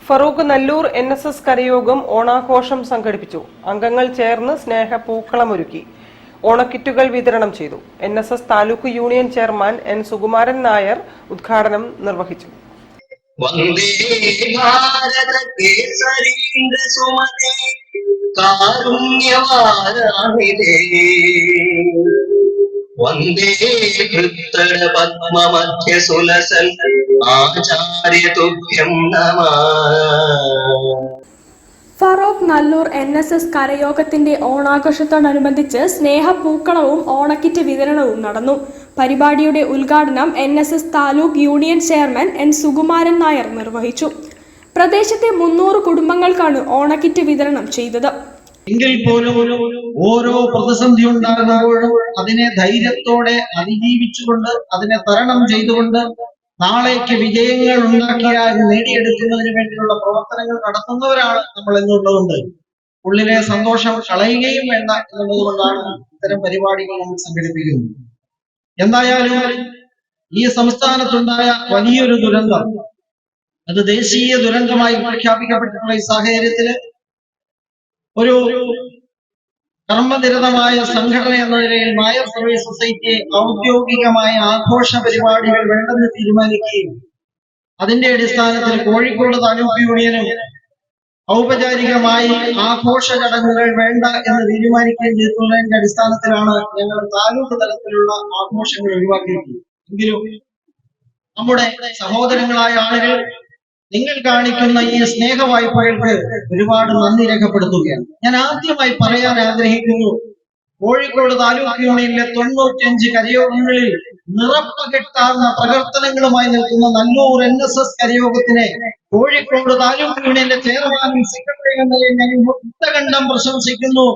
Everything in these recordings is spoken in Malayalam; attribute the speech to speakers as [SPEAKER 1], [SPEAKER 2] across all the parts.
[SPEAKER 1] ഫറൂഖ് നല്ലൂർ NSS കരയോഗം ഓണാഘോഷം സംഘടിപ്പിച്ചു. അംഗങ്ങൾ ചേർന്ന് സ്നേഹപൂക്കളമൊരുക്കി. ഓണക്കിറ്റുകൾ വിതരണം ചെയ്തു. NSS taluk union chairman N. Sukumaran Nair ഉദ്ഘാടനം നിർവഹിച്ചു.
[SPEAKER 2] വന്ദേ കൃത്തട പത്മമധ്യ സുലസൽ ആചാര്യതുഭ്യം നമഃ.
[SPEAKER 3] ഫറൂഖ് നല്ലൂർ NSS കരയോഗത്തിന്റെ ഓണാഘോഷത്തോടനുബന്ധിച്ച് സ്നേഹപൂക്കളവും ഓണക്കിറ്റ് വിതരണവും നടന്നു. പരിപാടിയുടെ ഉദ്ഘാടനം NSS taluk union chairman N. Sukumaran Nair നിർവഹിച്ചു. പ്രദേശത്തെ 300 കുടുംബങ്ങൾക്കാണ് ഓണക്കിറ്റ് വിതരണം ചെയ്തത്.
[SPEAKER 4] എങ്കിൽ പോലും ഓരോ പ്രതിസന്ധി ഉണ്ടാകുമ്പോഴും അതിനെ ധൈര്യത്തോടെ അതിജീവിച്ചുകൊണ്ട് അതിനെ തരണം ചെയ്തുകൊണ്ട് നാളേക്ക് വിജയങ്ങൾ ഉണ്ടാക്കിയാൽ നേടിയെടുക്കുന്നതിന് വേണ്ടിയുള്ള പ്രവർത്തനങ്ങൾ നടത്തുന്നവരാണ് നമ്മൾ എന്നുള്ളതുകൊണ്ട് ഉള്ളിലെ സന്തോഷം കളയുകയും വേണ്ട എന്നുള്ളതുകൊണ്ടാണ് ഇത്തരം പരിപാടികൾ നമ്മൾ സംഘടിപ്പിക്കുന്നത്. എന്തായാലും ഈ സംസ്ഥാനത്തുണ്ടായ വലിയൊരു ദുരന്തം അത് ദേശീയ ദുരന്തമായി പ്രഖ്യാപിക്കപ്പെട്ടിട്ടുള്ള ഈ സാഹചര്യത്തില് ഒരു കർമ്മനിരതമായ സംഘടന എന്ന നിലയിൽ നായർ സർവീസ് സൊസൈറ്റി ഔദ്യോഗികമായ ആഘോഷ പരിപാടികൾ വേണ്ടെന്ന് തീരുമാനിക്കുകയും അതിന്റെ അടിസ്ഥാനത്തിൽ കോഴിക്കോട് താലൂക്ക് യൂണിയനും ഔപചാരികമായി ആഘോഷ ചടങ്ങുകൾ വേണ്ട എന്ന് തീരുമാനിക്കുകയും ചെയ്തിട്ടുള്ളതിന്റെ അടിസ്ഥാനത്തിലാണ് ഞങ്ങൾ താലൂക്ക് തലത്തിലുള്ള ആഘോഷങ്ങൾ ഒഴിവാക്കിയിട്ടുള്ളത്. എങ്കിലും നമ്മുടെ സഹോദരങ്ങളായ ആളുകൾ നിങ്ങൾ കാണിക്കുന്ന ഈ സ്നേഹ വായ്പകൾക്ക് ഒരുപാട് നന്ദി രേഖപ്പെടുത്തുകയാണ്. ഞാൻ ആദ്യമായി പറയാൻ ആഗ്രഹിക്കുന്നു, കോഴിക്കോട് താലൂക്ക് യൂണിയനിലെ 95 കരയോഗങ്ങളിൽ നിറപ്പകിട്ടാർന്ന പ്രവർത്തനങ്ങളുമായി നിൽക്കുന്ന നല്ലൂർ NSS കരയോഗത്തിനെ കോഴിക്കോട് താലൂക്ക് യൂണിയന്റെ ചെയർമാനും സെക്രട്ടറി എന്ന നിലയിൽ ഞാൻ മുക്തകണ്ഠം പ്രശംസിക്കുന്നു.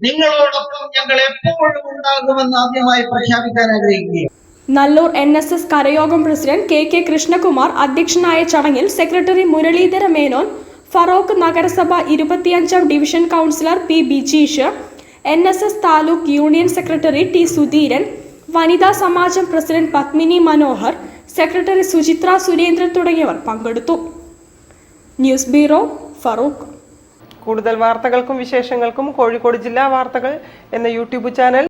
[SPEAKER 4] നിങ്ങളോടൊപ്പം ഞങ്ങൾ എപ്പോഴും ഉണ്ടാകുമെന്ന് ആദ്യമായി പ്രഖ്യാപിക്കാൻ ആഗ്രഹിക്കുകയാണ്.
[SPEAKER 3] നല്ലൂർ NSS കരയോഗം പ്രസിഡന്റ് KK കൃഷ്ണകുമാർ അധ്യക്ഷനായ ചടങ്ങിൽ സെക്രട്ടറി മുരളീധര മേനോൻ, ഫറൂഖ് നഗരസഭ 25ാം division councillor P. Bijeesh, NSS taluk union secretary T. Sudheeran, വനിതാ സമാജം പ്രസിഡന്റ് പത്മിനി മനോഹർ, സെക്രട്ടറി സുചിത്ര സുരേന്ദ്രൻ തുടങ്ങിയവർ പങ്കെടുത്തു. News bureau, Feroke.
[SPEAKER 1] കൂടുതൽ വാർത്തകൾക്കും വിശേഷങ്ങൾക്കും കോഴിക്കോട് ജില്ലാ വാർത്തകൾ എന്ന YouTube ചാനൽ